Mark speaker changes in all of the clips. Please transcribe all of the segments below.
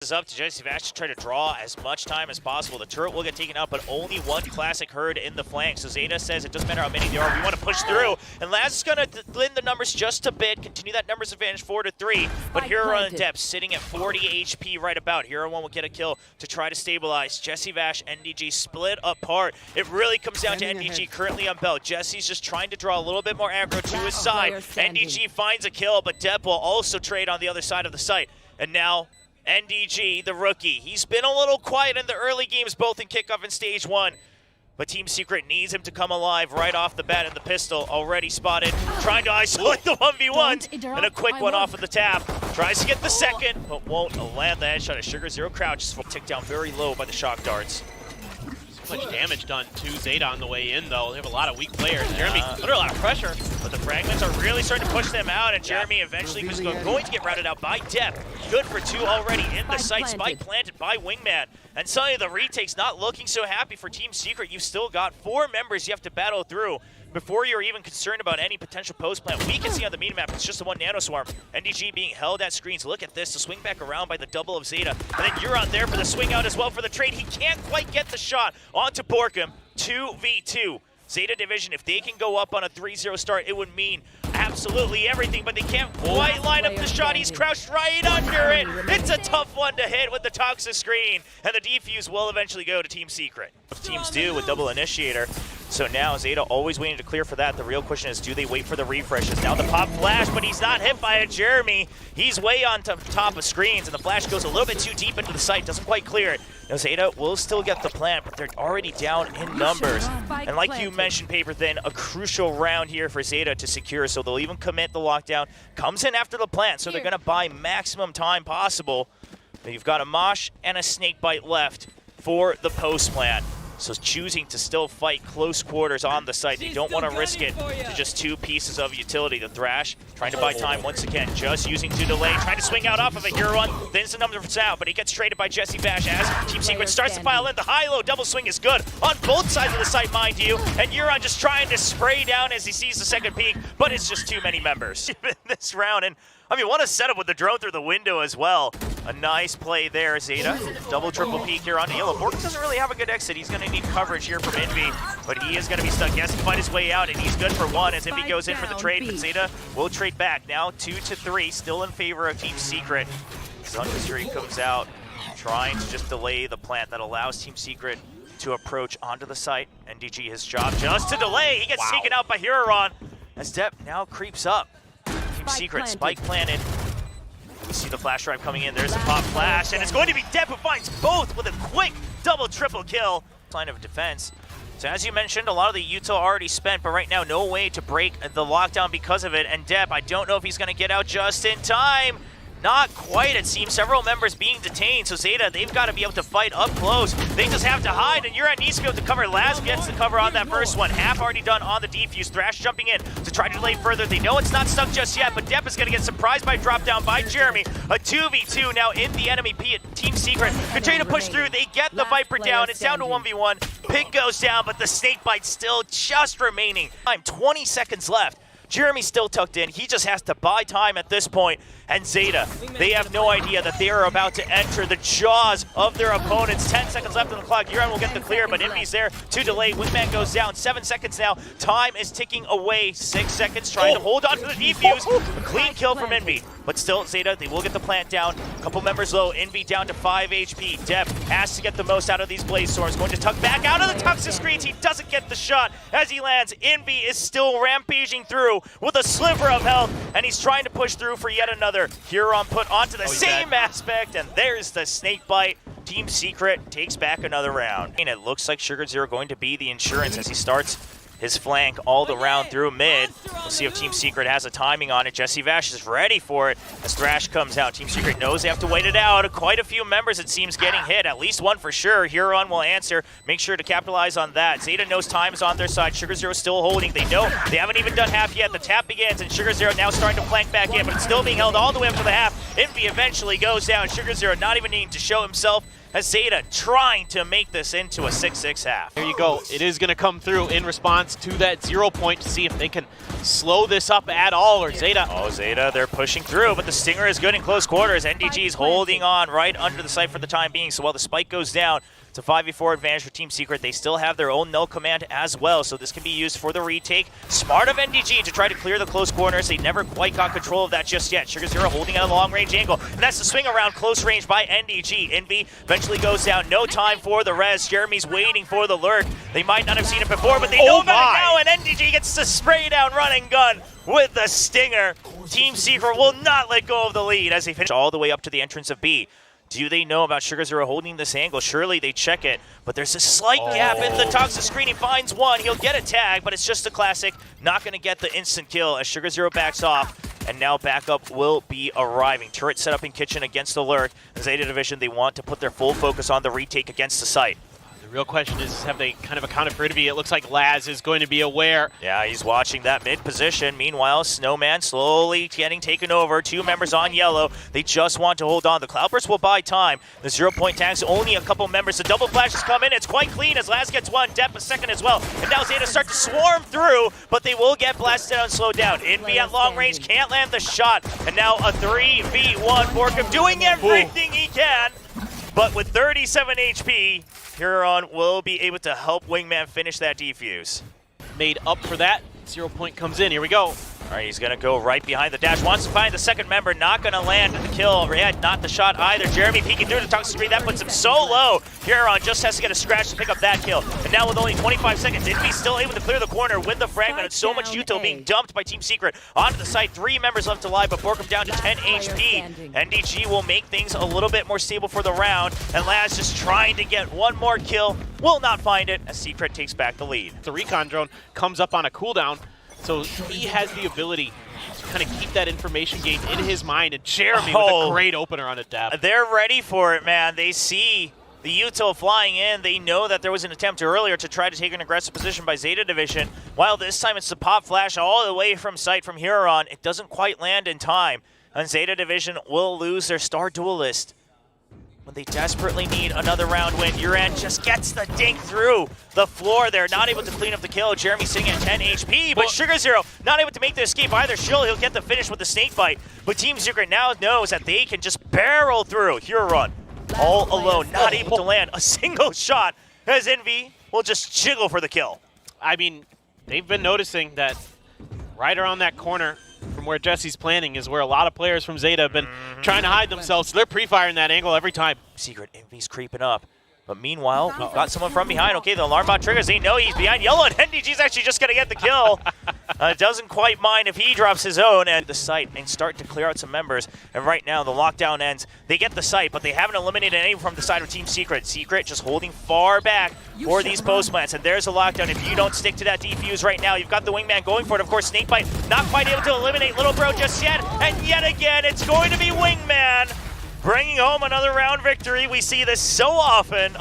Speaker 1: Is up to Jesse Vash to try to draw as much time as possible. The turret will get taken out, but only one classic herd in the flank. So ZETA says it doesn't matter how many there are, we want to push through. And Laz is going to blend the numbers just a bit, continue that numbers advantage 4-3. But Hero on depth sitting at 40 HP right about. Hero 1 will get a kill to try to stabilize. Jesse Vash, NDG split apart. It really comes down to NDG currently on belt. Jesse's just trying to draw a little bit more aggro to his side. NDG finds a kill, but Depp will also trade on the other side of the site. And now NDG, the rookie, he's been a little quiet in the early games, both in kickoff and stage 1. But Team Secret needs him to come alive right off the bat, and the pistol already spotted, trying to isolate the 1v1s, and a quick one off of the tap. Tries to get the second, but won't land the headshot. A Sugar Zero crouch will tick down very low by the shock darts.
Speaker 2: Much damage done to ZETA on the way in, though. They have a lot of weak players. Jeremy under a lot of pressure.
Speaker 1: But the fragments are really starting to push them out, and Jeremy eventually is going to get routed out by Depp. Good for 2 already in the site. Spike planted by Wingman. And suddenly the retake's not looking so happy for Team Secret. You've still got 4 members you have to battle through before you're even concerned about any potential post plant. We can see on the mini-map, it's just the one nanoswarm. NDG being held at screens. Look at this, to swing back around by the double of ZETA. And then Euron there for the swing out as well for the trade. He can't quite get the shot onto Borkham. 2v2. ZETA Division, if they can go up on a 3-0 start, it would mean absolutely everything, but they can't quite line up the shot. He's crouched right under it. It's a tough one to hit with the toxic screen, and the defuse will eventually go to Team Secret. Teams do with double initiator. So now ZETA always waiting to clear for that. The real question is, do they wait for the refreshes? Now the pop flash, but he's not hit by a Jeremy. He's way on top of screens, and the flash goes a little bit too deep into the site, doesn't quite clear it. Now ZETA will still get the plant, but they're already down in numbers. And like you mentioned, Paper Thin, a crucial round here for ZETA to secure, so they'll even commit the lockdown. Comes in after the plant, so they're gonna buy maximum time possible. But you've got a Mosh and a Snakebite left for the post plant. So choosing to still fight close quarters on the site. They don't want to risk it to just 2 pieces of utility. The Thrash trying to buy time once again, just using to delay, trying to swing out off of a Hero one. Thins the numbers out, but he gets traded by Jesse Vash as Team Secret starts to file in. The high-low double swing is good on both sides of the site, mind you. And Euron just trying to spray down as he sees the second peak, but it's just too many members in this round. And I mean, what a setup with the drone through the window as well. A nice play there, ZETA. Double, triple peek here on Yellow. Borkham doesn't really have a good exit. He's going to need coverage here from Envy, but he is going to be stuck. He has to find his way out, and he's good for 1 as Envy goes in for the trade, but ZETA will trade back. Now 2-3, still in favor of Team Secret. Zundistry comes out, trying to just delay the plant that allows Team Secret to approach onto the site. NDG, his job just to delay. He gets taken out by Huron as Depp now creeps up. Team Secret, spike planted. We see the flash drive coming in. There's a pop flash, and it's going to be Depp who finds both with a quick double, triple kill. Line of defense. So as you mentioned, a lot of the util already spent, but right now no way to break the lockdown because of it. And Depp, I don't know if he's going to get out just in time. Not quite, it seems. Several members being detained, so ZETA, they've got to be able to fight up close. They just have to hide, and Euron needs to be able to cover. Laz gets the cover on that first one. Half already done on the defuse. Thrash jumping in to try to delay further. They know it's not stuck just yet, but Depp is going to get surprised by drop down by Jeremy. A 2v2 now in the enemy Team Secret. Continue to push through. They get the Viper down. It's down to 1v1. Pig goes down, but the Snakebite still just remaining. 20 seconds left. Jeremy's still tucked in. He just has to buy time at this point. And ZETA, they have no idea that they are about to enter the jaws of their opponents. 10 seconds left on the clock. Euron will get the clear, but Envy's there to delay. Wingman goes down. 7 seconds now. Time is ticking away. 6 seconds trying to hold on to the defuse. A clean kill from Envy. But still, ZETA, they will get the plant down. A couple members low. Envy down to 5 HP. Depp has to get the most out of these Blaze Swords. Going to tuck back out of the toxic screens. He doesn't get the shot as he lands. Envy is still rampaging through with a sliver of health, and he's trying to push through for yet another Huron put onto the same aspect, and there's the Snakebite. Team Secret takes back another round. And it looks like Sugar Zero going to be the insurance as he starts his flank all the round through mid. We'll see if Team Secret has a timing on it. Jesse Vash is ready for it as Thrash comes out. Team Secret knows they have to wait it out. Quite a few members, it seems, getting hit. At least one for sure. Huron will answer. Make sure to capitalize on that. ZETA knows time is on their side. Sugar Zero still holding. They know they haven't even done half yet. The tap begins, and Sugar Zero now starting to flank back in, but it's still being held all the way up to the half. Envy eventually goes down. Sugar Zero not even needing to show himself, as ZETA trying to make this into a 6-6 half.
Speaker 2: There you go. It is going to come through in response to that 0 point to see if they can slow this up at all, or ZETA.
Speaker 1: Oh, ZETA, they're pushing through, but the Stinger is good in close quarters. NDG is holding on right under the site for the time being, so while the spike goes down, it's a 5v4 advantage for Team Secret. They still have their own null command as well, so this can be used for the retake. Smart of NDG to try to clear the close corners. They never quite got control of that just yet. Sugar Zero holding at a long-range angle, and that's the swing around close range by NDG. Envy eventually goes down. No time for the res. Jeremy's waiting for the lurk. They might not have seen it before, but they know about it now, and NDG gets to spray down run and gun with the Stinger. Team Secret will not let go of the lead as they finish all the way up to the entrance of B. Do they know about Sugar Zero holding this angle? Surely they check it, but there's a slight gap in the toxic screen. He finds one. He'll get a tag, but it's just a classic. Not going to get the instant kill as Sugar Zero backs off, and now backup will be arriving. Turret set up in kitchen against the lurk. The ZETA Division, they want to put their full focus on the retake against the site.
Speaker 2: The real question is, have they kind of accounted for Envy? It looks like Laz is going to be aware.
Speaker 1: Yeah, he's watching that mid position. Meanwhile, Snowman slowly getting taken over. 2 members on yellow. They just want to hold on. The Cloudburst will buy time. The 0 point tag's only a couple members. The double flashes come in. It's quite clean as Laz gets one. Depp a second as well. And now ZETA start to swarm through, but they will get blasted out and slowed down. Envy at long range can't land the shot. And now a 3v1. Borkum doing everything he can. But with 37 HP, Huron will be able to help Wingman finish that defuse.
Speaker 2: Made up for that. 0 point comes in. Here we go.
Speaker 1: All right, he's going to go right behind the dash. Wants to find the second member. Not going to land the kill. Red, not the shot either. Jeremy peeking through the toxic screen. That puts him so low. Huron just has to get a scratch to pick up that kill. And now with only 25 seconds, Envy's still able to clear the corner with the fragment. And so much util being dumped by Team Secret onto the site. 3 members left alive, but Borkum down to 10 HP. NDG will make things a little bit more stable for the round. And Laz just trying to get one more kill. Will not find it as Secret takes back the lead.
Speaker 2: The recon drone comes up on a cooldown, so he has the ability to kind of keep that information gain in his mind, and Jeremy with a great opener on a depth.
Speaker 1: They're ready for it, man. They see the util flying in. They know that there was an attempt earlier to try to take an aggressive position by ZETA Division. While this time it's the pop flash all the way from sight from Huron. It doesn't quite land in time, and ZETA Division will lose their star duelist. When they desperately need another round win, Uran just gets the dink through the floor. They're not able to clean up the kill. Jeremy sitting at 10 HP, but Sugar Zero not able to make the escape either. He'll get the finish with the snake bite, but Team Secret now knows that they can just barrel through. Huron all alone, not able to land a single shot, as Envy will just jiggle for the kill.
Speaker 2: I mean, they've been noticing that right around that corner from where Jesse's planning is where a lot of players from ZETA have been trying to hide themselves. So they're pre-firing that angle every time.
Speaker 1: Secret, Envy's creeping up. But meanwhile, we've got someone from behind. Okay, the alarm bot triggers. They know he's behind yellow, and NDG's actually just going to get the kill. Doesn't quite mind if he drops his own at the site and start to clear out some members. And right now, the lockdown ends. They get the site, but they haven't eliminated anyone from the side of Team Secret. Secret just holding far back for these post plants. And there's a lockdown. If you don't stick to that defuse right now, you've got the Wingman going for it. Of course, Snakebite not quite able to eliminate Little Bro just yet. And yet again, it's going to be Wingman bringing home another round victory. We see this so often.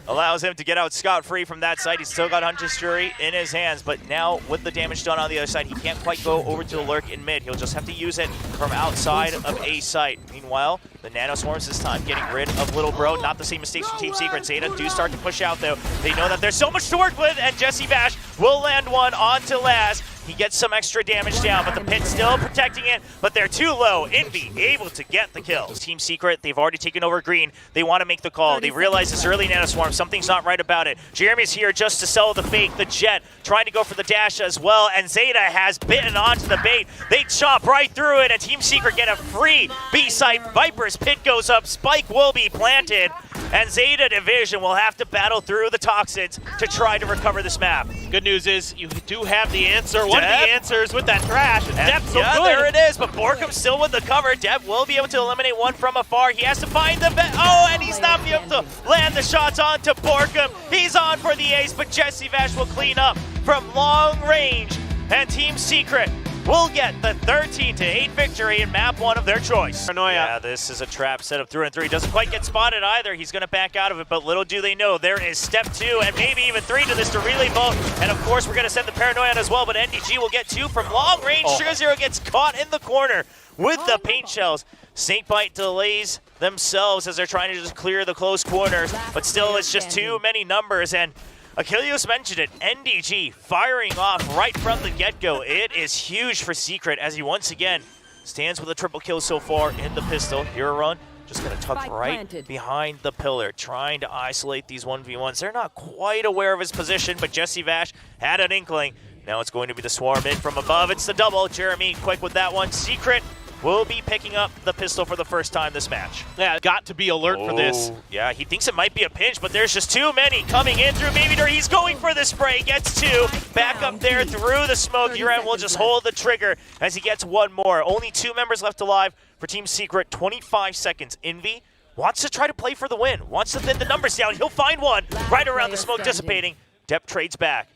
Speaker 1: Allows him to get out scot-free from that side. He's still got Hunter's Fury in his hands, but now with the damage done on the other side, he can't quite go over to the lurk in mid. He'll just have to use it from outside of A site. Meanwhile, the Nano Swarms this time getting rid of Little Bro. Not the same mistakes from Team Secret. ZETA do start to push out though. They know that there's so much to work with, and Jesse Bash will land one onto Laz. He gets some extra damage down, but the pit's still protecting it, but they're too low. Envy able to get the kill. Team Secret, they've already taken over green. They want to make the call. They realize this early Nano Swarm, something's not right about it. Jeremy's here just to sell the fake. The Jet trying to go for the dash as well, and ZETA has bitten onto the bait. They chop right through it, and Team Secret get a free B-side. Viper's pit goes up. Spike will be planted, and ZETA Division will have to battle through the toxins to try to recover this map.
Speaker 2: Good news is you do have the answer. One of the answers with that trash. Dep's so good.
Speaker 1: There it is, but Borkum's still with the cover. Depp will be able to eliminate one from afar. He has to find the and he's not able to land the shots onto Borkum. He's on for the ace, but Jesse Vash will clean up from long range, and Team Secret will get the 13-8 victory in map 1 of their choice.
Speaker 2: Paranoia.
Speaker 1: Yeah, this is a trap set up through and through. He doesn't quite get spotted either. He's going to back out of it, but little do they know there is step 2 and maybe even 3 to this to relay vote. And of course, we're going to send the Paranoia on as well, but NDG will get 2 from long range. Sugar Zero gets caught in the corner with the paint shells. Snakebite delays themselves as they're trying to just clear the close corners, but still it's just too many numbers. And Achilles mentioned it, NDG firing off right from the get-go. It is huge for Secret as he once again stands with a triple kill so far in the pistol. Hero run, just gonna tuck right behind the pillar, trying to isolate these 1v1s. They're not quite aware of his position, but Jesse Vash had an inkling. Now it's going to be the swarm in from above. It's the double. Jeremy quick with that one. Secret will be picking up the pistol for the first time this match.
Speaker 2: Yeah, got to be alert for this.
Speaker 1: Yeah, he thinks it might be a pinch, but there's just too many coming in through Baby Door. He's going for the spray, gets two. Back up there through the smoke. Uran will just hold the trigger as he gets one more. Only 2 members left alive for Team Secret. 25 seconds. Envy wants to try to play for the win, wants to thin the numbers down. He'll find one right around the smoke dissipating. Depp trades back.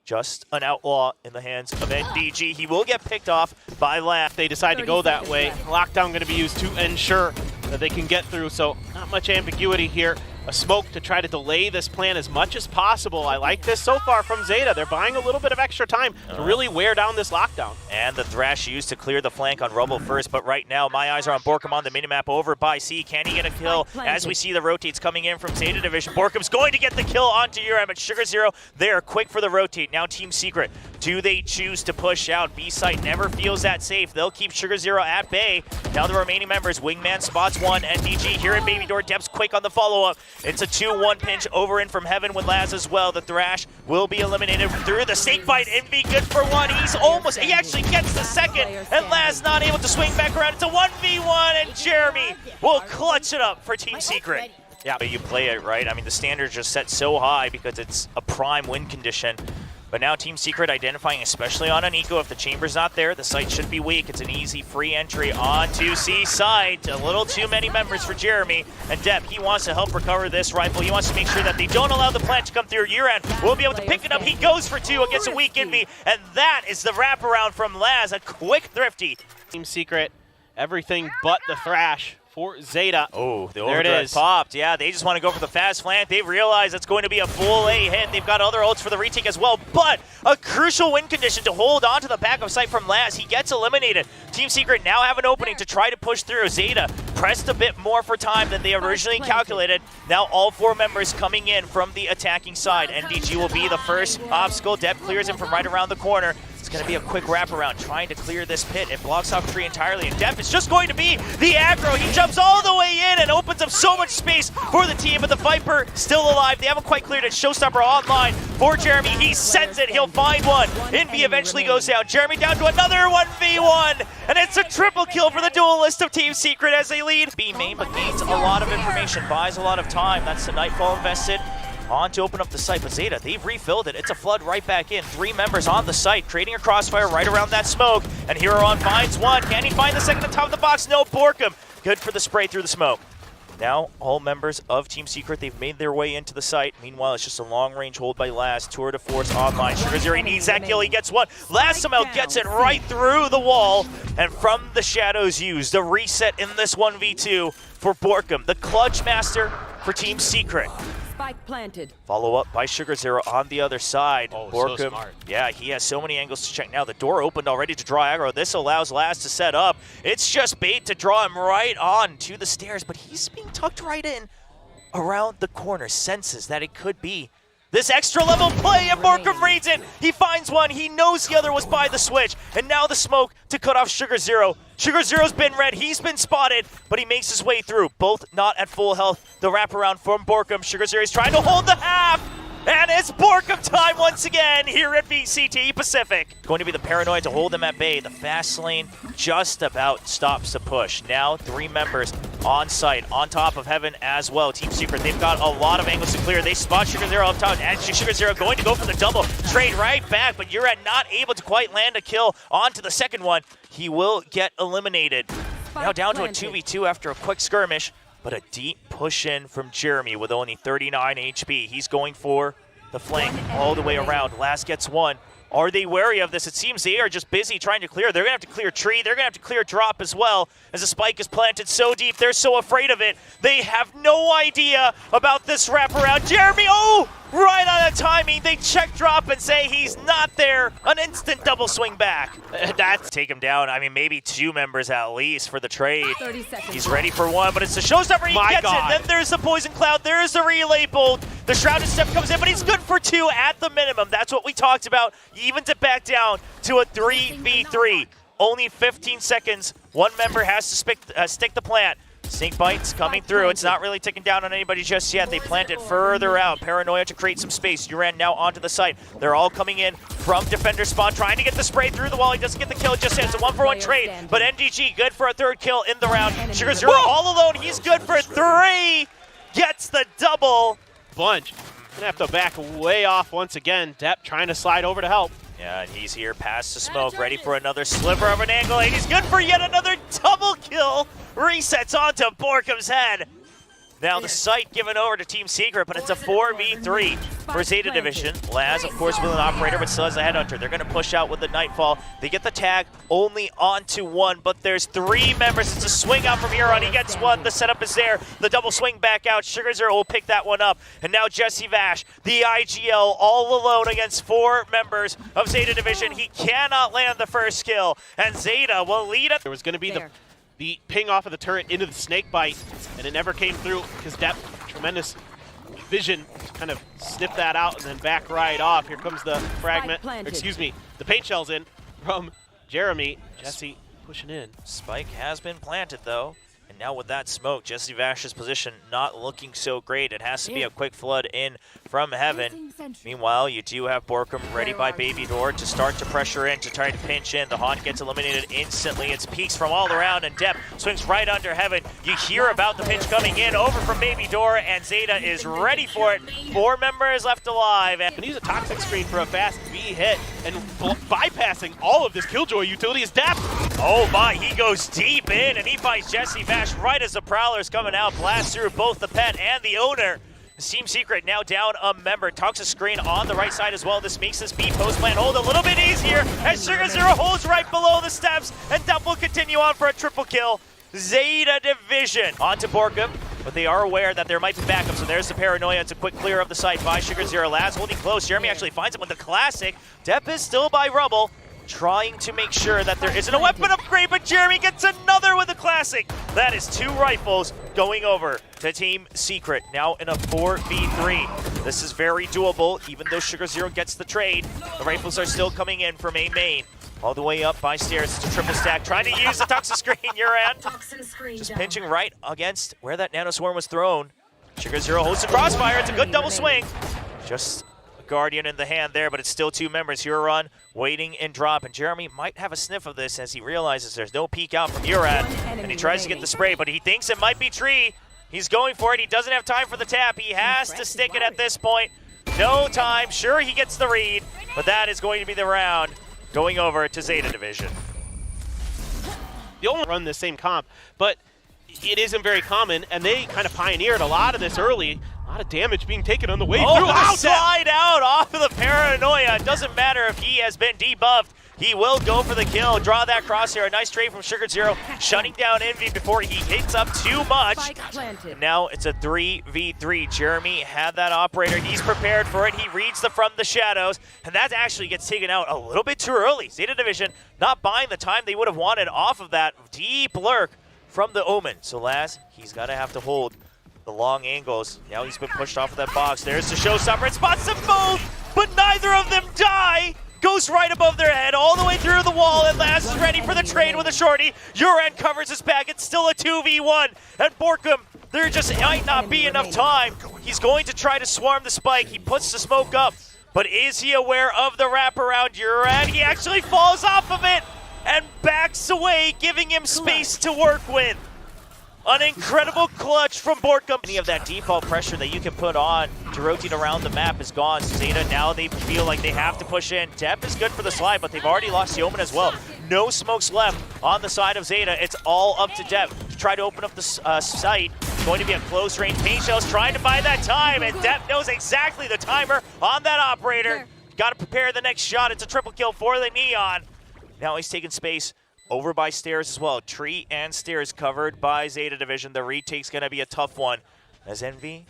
Speaker 1: Just an outlaw in the hands of NDG. He will get picked off by Last.
Speaker 2: They decide to go that way. Lockdown going to be used to ensure that they can get through, so not much ambiguity here. A smoke to try to delay this plan as much as possible. I like this so far from ZETA. They're buying a little bit of extra time to really wear down this lockdown.
Speaker 1: And the Thrash used to clear the flank on Rubble first, but right now my eyes are on Borkum on the minimap over by C. Can he get a kill? As we see the rotates coming in from ZETA Division, Borkum's going to get the kill onto Uram, but Sugar Zero, they are quick for the rotate. Now Team Secret, do they choose to push out? B-site never feels that safe. They'll keep Sugar Zero at bay. Now the remaining members, Wingman spots one, NDG here in Baby Door, Depp's quick on the follow-up. It's a 2-1 pinch over in from Heaven with Laz as well. The Thrash will be eliminated through the Snakebite. Envy good for one. He actually gets the second, and Laz not able to swing back around. It's a 1v1, and Jeremy will clutch it up for Team Secret. Yeah, but you play it right. I mean, the standards just set so high because it's a prime win condition. But now Team Secret identifying, especially on an eco, if the chamber's not there, the site should be weak. It's an easy free entry onto C side. A little too many members for Jeremy. And Depp, he wants to help recover this rifle. He wants to make sure that they don't allow the plant to come through. Uran will be able to pick it up. He goes for 2 against a weak Envy. And that is the wraparound from Laz, a quick thrifty.
Speaker 2: Team Secret, everything but the Thrash for ZETA.
Speaker 1: Oh, the overdrive popped. Yeah, they just want to go for the fast flank. They realize it's going to be a full A hit. They've got other ults for the retake as well, but a crucial win condition to hold on to the back of sight from Laz. He gets eliminated. Team Secret now have an opening to try to push through. ZETA pressed a bit more for time than they originally calculated. Now all 4 members coming in from the attacking side. NDG will be the first obstacle. Depp clears him from right around the corner. It's going to be a quick wraparound trying to clear this pit. It blocks off Tree entirely, and Depp is just going to be the aggro. He jumps all the way in and opens up so much space for the team, but the Viper still alive. They haven't quite cleared it. Showstopper online for Jeremy. He sends it. He'll find one. Envy eventually goes down. Jeremy down to another 1v1, and it's a triple kill for the duelist of Team Secret as they lead. B main, but gains a lot of information, buys a lot of time. That's the Nightfall invested on to open up the site, but ZETA, they've refilled it. It's a flood right back in. 3 members on the site, creating a crossfire right around that smoke. And Hero on finds one. Can he find the second on top of the box? No, Borkum. Good for the spray through the smoke. Now, all members of Team Secret, they've made their way into the site. Meanwhile, it's just a long-range hold by Laz. Tour de Force online. Sugar Zero needs that kill. He gets one. Laz somehow gets it right through the wall. And from the shadows used, a reset in this 1v2 for Borkum, the clutch master for Team Secret.
Speaker 3: Spike planted.
Speaker 1: Follow up by Sugar Zero on the other side.
Speaker 2: Oh,
Speaker 1: Borkum,
Speaker 2: so smart.
Speaker 1: yeah, he has so many angles to check now. The door opened already to draw aggro. This allows Laz to set up. It's just bait to draw him right on to the stairs, but he's being tucked right in around the corner. Senses that it could be this extra level play, and Borkum reads it. He finds one. He knows the other was by the switch, and now the smoke to cut off Sugar Zero. Sugar Zero's been red. He's been spotted, but he makes his way through. Both not at full health. The wraparound from Borkum. Sugar Zero's trying to hold the half, and it's Borkum time once again here at VCT Pacific. Going to be the paranoid to hold him at bay. The fast lane just about stops the push. Now 3 members on site, on top of Heaven as well. Team Secret, they've got a lot of angles to clear. They spot Sugar Zero up top, and Sugar Zero going to go for the double. Trade right back, but Urat not able to quite land a kill onto the second one. He will get eliminated. Now down to a 2v2 after a quick skirmish, but a deep push in from Jeremy with only 39 HP. He's going for the flank all the way around. Last gets one. Are they wary of this? It seems they are just busy trying to clear. They're going to have to clear tree. They're going to have to clear drop as well, as the spike is planted so deep. They're so afraid of it. They have no idea about this wraparound. Jeremy, oh, right on the timing. They check drop and say he's not there. An instant double swing back. That's take him down. I mean, maybe 2 members at least for the trade. He's ready for 1, but it's the showstopper. He gets it. Then there's the poison cloud. There's the relay bolt. The shrouded step comes in, but he's good for 2 at the minimum. That's what we talked about. Even to back down to a 3v3. Only 15 seconds. 1 member has to stick the plant. Snake bites coming through. It's not really ticking down on anybody just yet. They plant it further out. Paranoia to create some space. Uran now onto the site. They're all coming in from defender spawn, trying to get the spray through the wall. He doesn't get the kill just yet. It's a 1-for-1 trade, but NDG good for a 3rd kill in the round. Sugar Zero all alone. He's good for 3. Gets the double.
Speaker 2: Bunch. Gonna have to back way off once again. Depp trying to slide over to help.
Speaker 1: Yeah, and he's here past the smoke, ready for another sliver of an angle, and he's good for yet another double kill. Resets onto Borkum's head. Now the site given over to Team Secret, but it's a 4v3 for Zeta Division. Laz, of course, with an operator, but still has a headhunter. They're going to push out with the Nightfall. They get the tag only onto 1, but there's 3 members. It's a swing out from Huron. He gets 1. The setup is there. The double swing back out. Sugar Zero will pick that one up. And now Jesse Vash, the IGL, all alone against 4 members of Zeta Division. He cannot land the first kill, and Zeta will lead it.
Speaker 2: There was going to be the ping off of the turret into the snake bite, and it never came through because Depp, tremendous vision to kind of sniff that out and then back right off. Here comes the fragment, the paint shells in from Jeremy. Jesse pushing in.
Speaker 1: Spike has been planted though, and now with that smoke, Jesse Vash's position not looking so great. It has to be a quick flood in from heaven. Meanwhile, you do have Borkum ready by Baby Door to start to pressure in, to try to pinch in. The Haunt gets eliminated instantly. It's peaks from all around, and Depp swings right under heaven. You hear about the pinch coming in, over from Baby Door, and Zeta is ready for it. 4 members left alive.
Speaker 2: And use a toxic screen for a fast B hit, and bypassing all of this Killjoy utility is Depp.
Speaker 1: Oh my, he goes deep in, and he finds Jesse Vash right as the Prowler's coming out. Blasts through both the pet and the owner. Team Secret now down a member. Toxic screen on the right side as well. This makes this B post plant hold a little bit easier as Sugar Zero holds right below the steps, and Depp will continue on for a triple kill. Zeta Division onto Borkum, but they are aware that there might be backup, so there's the Paranoia. It's a quick clear of the site by Sugar Zero. Laz holding close. Jeremy actually finds him with the classic. Depp is still by Rubble, trying to make sure that there isn't a weapon upgrade, but Jeremy gets another with a classic. That is 2 rifles going over to Team Secret, now in a 4v3. This is very doable, even though Sugar Zero gets the trade. The rifles are still coming in from main. All the way up by stairs. It's a triple stack, trying to use the toxic screen. Uran just pinching right against where that Nano Swarm was thrown. Sugar Zero holds the crossfire. It's a good double swing. Just Guardian in the hand there, but it's still 2 members. Huron waiting in drop, and Jeremy might have a sniff of this as he realizes there's no peek out from Huron, and he tries to get the spray, but he thinks it might be Tree. He's going for it. He doesn't have time for the tap. He has to stick it at this point. No time. Sure, he gets the read, but that is going to be the round going over to Zeta Division.
Speaker 2: They only run the same comp, but it isn't very common, and they kind of pioneered a lot of this early. A lot of damage being taken on the way through.
Speaker 1: Oh, slide out off of the Paranoia. It doesn't matter if he has been debuffed. He will go for the kill, draw that crosshair. A nice trade from Sugar Zero, shutting down Envy before he hits up too much. And now it's a 3v3. Jeremy had that operator. He's prepared for it. He reads from the shadows, and that actually gets taken out a little bit too early. Zeta Division not buying the time they would have wanted off of that deep lurk from the Omen. So Laz, he's going to have to hold the long angles. Now he's been pushed off of that box. There's the showstopper. It spots them both, but neither of them die. Goes right above their head, all the way through the wall, and Laz is ready for the trade with a shorty. Uran covers his back. It's still a 2v1. And Borkum, there just might not be enough time. He's going to try to swarm the spike. He puts the smoke up, but is he aware of the wraparound Uran? He actually falls off of it and backs away, giving him space to work with. An incredible clutch from Borkum. Any of that default pressure that you can put on to rotate around the map is gone. Zeta, now they feel like they have to push in. Depp is good for the slide, but they've already lost the Omen as well. No smokes left on the side of Zeta. It's all up to Depp to try to open up the site. It's going to be a close range. Paint Shell's trying to buy that time, and Depp knows exactly the timer on that operator. Got to prepare the next shot. It's a triple kill for the Neon. Now he's taking space over by stairs as well. Tree and stairs covered by Zeta Division. The retake's going to be a tough one. As Envy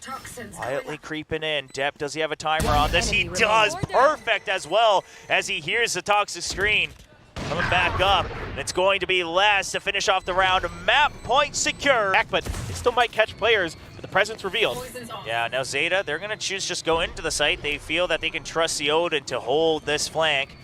Speaker 1: quietly creeping in. Depp, does he have a timer on this? He does. Perfect as well as he hears the toxic screen. Coming back up, and it's going to be Laz to finish off the round. Map point secure.
Speaker 2: But it still might catch players, but the presence revealed.
Speaker 1: Yeah, now Zeta, they're going to choose just go into the site. They feel that they can trust the Odin to hold this flank.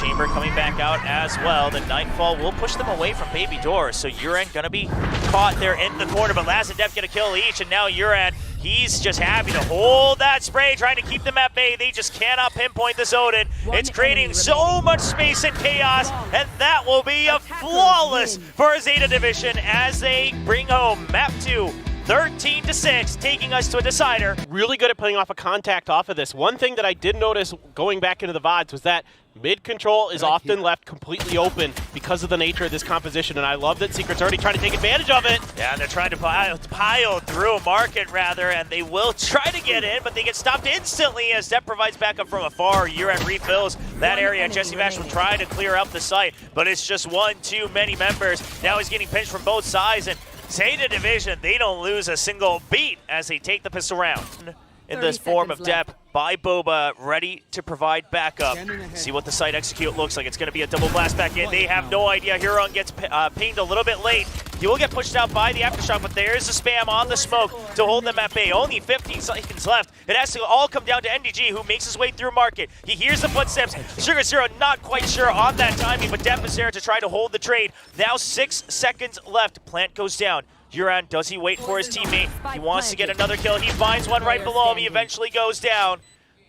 Speaker 1: Chamber coming back out as well. The Nightfall will push them away from Baby Door, so Uran going to be caught there in the corner, but Laz and Depp get a kill each, and now Uran, he's just happy to hold that spray, trying to keep them at bay. They just cannot pinpoint this Odin. It's creating so much space and chaos, and that will be a flawless for Zeta Division as they bring home map 2. 13-6, taking us to a decider.
Speaker 2: Really good at playing off a contact off of this. One thing that I did notice going back into the VODs was that mid-control is often left completely open because of the nature of this composition, and I love that Secret's already trying to take advantage of it.
Speaker 1: Yeah, they're trying to pile through a market, rather, and they will try to get in, but they get stopped instantly as Depp provides backup from afar. Uran refills that area. Jesse Vash will try to clear out the site, but it's just one too many members. Now he's getting pinched from both sides, and Zeta Division, they don't lose a single beat as they take the pistol round. In this form of Depp by Boba, ready to provide backup. See what the site execute looks like. It's going to be a double blast back in. They have no idea. Huron gets pinged a little bit late. He will get pushed out by the aftershock, but there's a spam on the smoke to hold them at bay. Only 15 seconds left. It has to all come down to NDG, who makes his way through market. He hears the footsteps. Sugar Zero not quite sure on that timing, but Depp is there to try to hold the trade. Now 6 seconds left. Plant goes down. Uran, does he wait for his teammate? He wants to get another kill. He finds one right below him. He eventually goes down.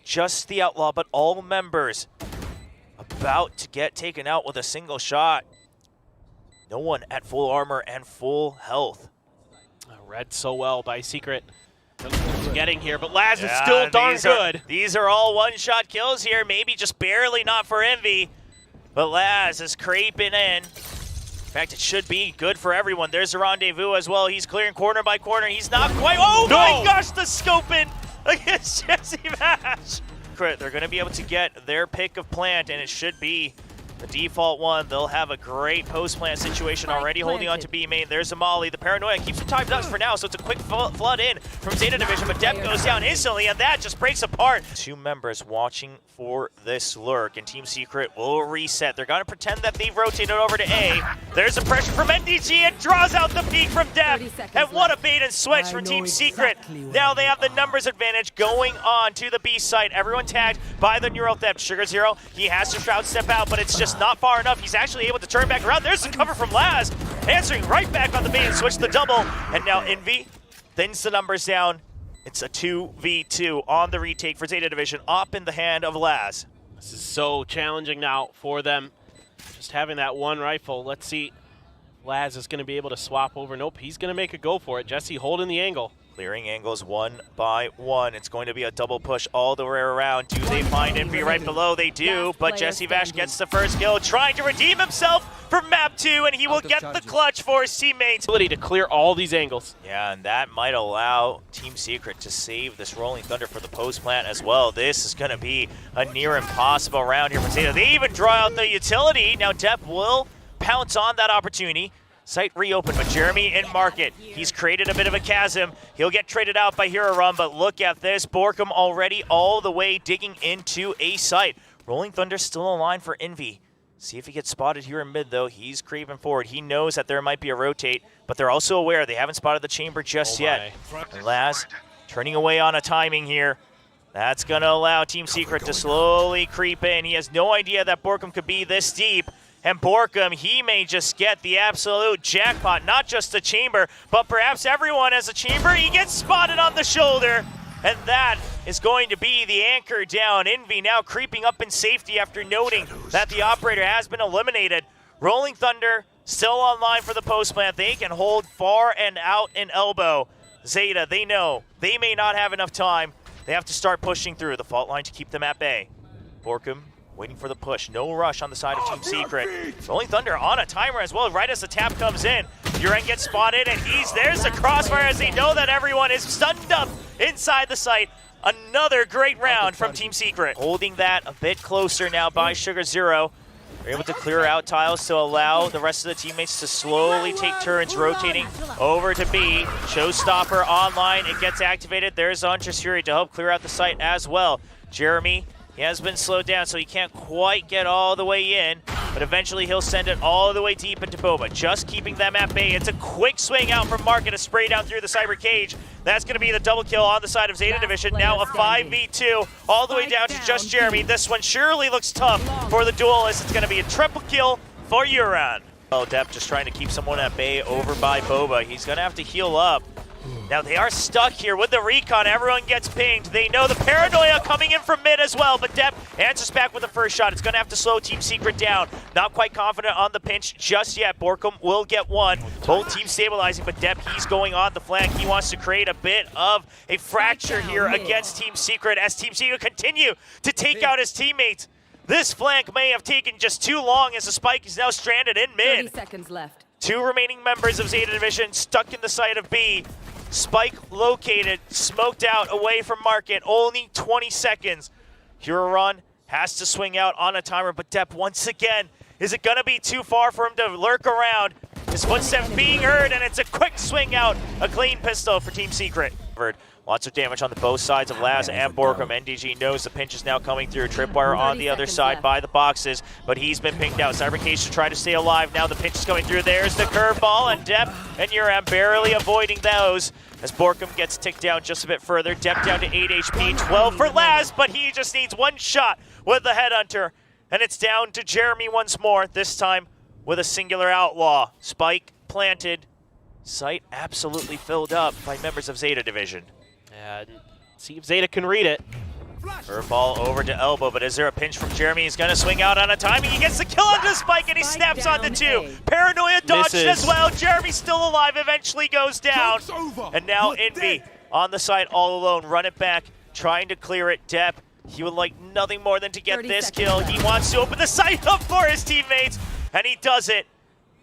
Speaker 1: Just the Outlaw, but all members about to get taken out with a single shot. No one at full armor and full health.
Speaker 2: Read so well by Secret. Getting here, but Laz is still darn good.
Speaker 1: These are all one-shot kills here. Maybe just barely not for Envy. But Laz is creeping in. In fact, it should be good for everyone. There's a rendezvous as well. He's clearing corner by corner. He's not quite. Oh my gosh, the scoping against Jesse Vash. They're going to be able to get their pick of plant, and it should be the default one. They'll have a great post-plant situation already holding on to B main. There's a Molly. The Paranoia keeps them timed up for now, so it's a quick flood in from Zeta Division, but Depp goes down instantly, and that just breaks apart. 2 members watching for this lurk, and Team Secret will reset. They're going to pretend that they've rotated over to A. There's a pressure from NDG, and draws out the peak from Depp. And what a bait and switch for Team Secret. Now they have the numbers advantage going on to the B site. Everyone tagged by the Neural Theft. Sugar Zero, he has to Shroud step out, but it's just not far enough. He's actually able to turn back around. There's the cover from Laz, answering right back on the bait and switch the double. And now Envy thins the numbers down. It's a 2v2 on the retake for Zeta Division, up in the hand of Laz.
Speaker 2: This is so challenging now for them. Just having that one rifle. Let's see. Laz is going to be able to swap over. Nope, he's going to make a go for it. Jesse holding the angle.
Speaker 1: Clearing angles one by one. It's going to be a double push all the way around. Do they find Envy right below? They do, but Jesse Vash gets the first kill, trying to redeem himself for map 2, and he will get the clutch for his teammates.
Speaker 2: Ability to clear all these angles.
Speaker 1: Yeah, and that might allow Team Secret to save this Rolling Thunder for the post plant as well. This is going to be a near impossible round here for Zeta. They even draw out the utility. Now Depp will pounce on that opportunity. Site reopened, but Jeremy in market. He's created a bit of a chasm. He'll get traded out by Hero Run, but look at this. Borkum already all the way digging into a site. Rolling Thunder still in line for Envy. See if he gets spotted here in mid, though. He's creeping forward. He knows that there might be a rotate, but they're also aware they haven't spotted the chamber just yet. And Laz turning away on a timing here. That's going to allow Team Secret to slowly creep in. He has no idea that Borkum could be this deep. And Borkum, he may just get the absolute jackpot, not just the chamber, but perhaps everyone has a chamber. He gets spotted on the shoulder, and that is going to be the anchor down. Envy now creeping up in safety after noting that the operator has been eliminated. Rolling Thunder still online for the post plant. They can hold far and out and elbow. Zeta, they know they may not have enough time. They have to start pushing through the fault line to keep them at bay. Borkum waiting for the push. No rush on the side of Team Secret. Rolling Thunder on a timer as well, right as the tap comes in. Uren gets spotted, and there's the crossfire as they know that everyone is stunned up inside the site. Another great round from Team Secret. Holding that a bit closer now by Sugar Zero. They're able to clear out tiles to allow the rest of the teammates to slowly take turns, rotating over to B. Showstopper online, it gets activated. There's Huntress Fury to help clear out the site as well. Jeremy, he has been slowed down, so he can't quite get all the way in, but eventually he'll send it all the way deep into Boba, just keeping them at bay. It's a quick swing out from Market, a spray down through the Cyber Cage. That's going to be the double kill on the side of Zeta Division. Now a 5v2, all the way down to just Jeremy. This one surely looks tough for the duelist. It's going to be a triple kill for Uren. Oh, Depp just trying to keep someone at bay over by Boba. He's going to have to heal up. Now they are stuck here with the recon. Everyone gets pinged. They know the paranoia coming in from mid as well, but Depp answers back with the first shot. It's going to have to slow Team Secret down. Not quite confident on the pinch just yet. Borkum will get one. Both teams stabilizing, but Depp, he's going on the flank. He wants to create a bit of a fracture here against Team Secret as Team Secret continue to take out his teammates. This flank may have taken just too long as the spike is now stranded in mid.
Speaker 3: 30 seconds left.
Speaker 1: Two remaining members of Zeta Division stuck in the site of B. Spike located, smoked out away from Market, only 20 seconds. Huron has to swing out on a timer, but Depp once again, is it gonna be too far for him to lurk around? His footsteps being heard, and it's a quick swing out, a clean pistol for Team Secret. Lots of damage on the both sides of Laz and Borkum. NDG knows the pinch is now coming through. Tripwire on the other side by the boxes, but he's been pinged out. Cyber Cage to try to stay alive. Now the pinch is coming through. There's the curveball, and Depp and Uram barely avoiding those as Borkum gets ticked down just a bit further. Depp down to 8 HP, 12 for Laz, but he just needs one shot with the Headhunter. And it's down to Jeremy once more, this time with a singular outlaw. Spike planted. Site absolutely filled up by members of Zeta Division.
Speaker 2: And see if Zeta can read it.
Speaker 1: Curveball over to Elbow, but is there a pinch from Jeremy? He's gonna swing out on a timing. He gets the kill onto the Spike, and he snaps onto two. Paranoia dodged as well. Jeremy's still alive, eventually goes down. And now Envy on the side all alone. Run it back, trying to clear it. Depp, he would like nothing more than to get this kill. He wants to open the site up for his teammates, and he does it.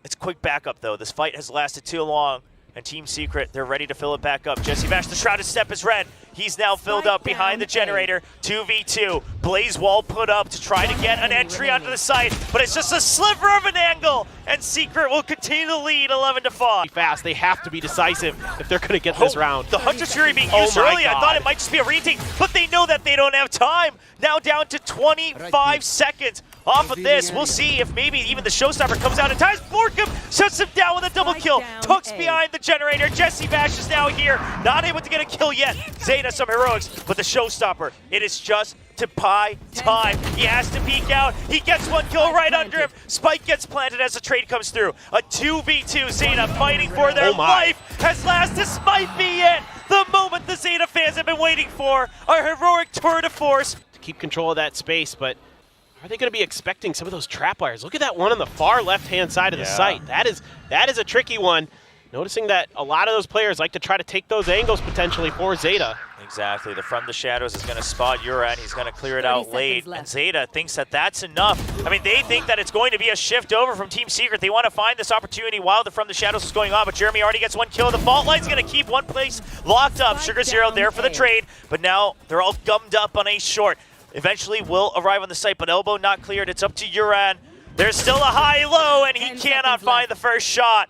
Speaker 1: It's quick backup though. This fight has lasted too long. And Team Secret, they're ready to fill it back up. Jesse Bash, the Shrouded Step is red. He's now filled up behind the generator. 2v2. Blaze Wall put up to try to get an entry onto the site, but it's just a sliver of an angle, and Secret will continue to lead 11-5.
Speaker 2: Fast, they have to be decisive if they're going to get this round.
Speaker 1: The Huntress Fury being used early, I thought it might just be a retake, but they know that they don't have time. Now down to 25 seconds. Off of this, we'll see if maybe even the Showstopper comes out in time. Borkum shuts him down with a double kill. Tooks behind the generator. Jesse Bash is now here. Not able to get a kill yet. Zeta some heroics, but the Showstopper, it is just to buy time. He has to peek out. He gets one kill right under him. Spike gets planted as the trade comes through. A 2v2. Zeta fighting for their life. Has last this might be it. The moment the Zeta fans have been waiting for. A heroic tour de force.
Speaker 2: To keep control of that space, but are they going to be expecting some of those trap wires? Look at that one on the far left-hand side of the site. That is a tricky one. Noticing that a lot of those players like to try to take those angles potentially for Zeta.
Speaker 1: Exactly. The From the Shadows is going to spot Uran. He's going to clear it out late. And Zeta thinks that that's enough. I mean, they think that it's going to be a shift over from Team Secret. They want to find this opportunity while the From the Shadows is going on. But Jeremy already gets one kill. The fault line's going to keep one place locked up. Sugar Zero there for the trade. But now they're all gummed up on a short. Eventually will arrive on the site, but Elbow not cleared. It's up to Uran. There's still a high-low, and he cannot find the first shot.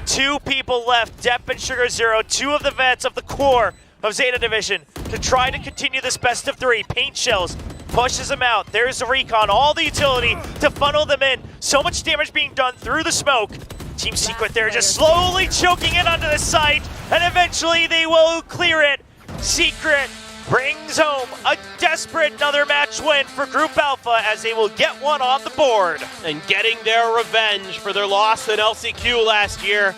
Speaker 1: Two people left, Depp and Sugar Zero, two of the vets of the core of Zeta Division to try to continue this best of three. Paint Shells pushes him out. There's the recon, all the utility to funnel them in. So much damage being done through the smoke. Team Secret there just slowly choking it onto the site, and eventually they will clear it. Secret brings home a desperate another match win for Group Alpha as they will get one on the board.
Speaker 2: And getting their revenge for their loss in LCQ last year.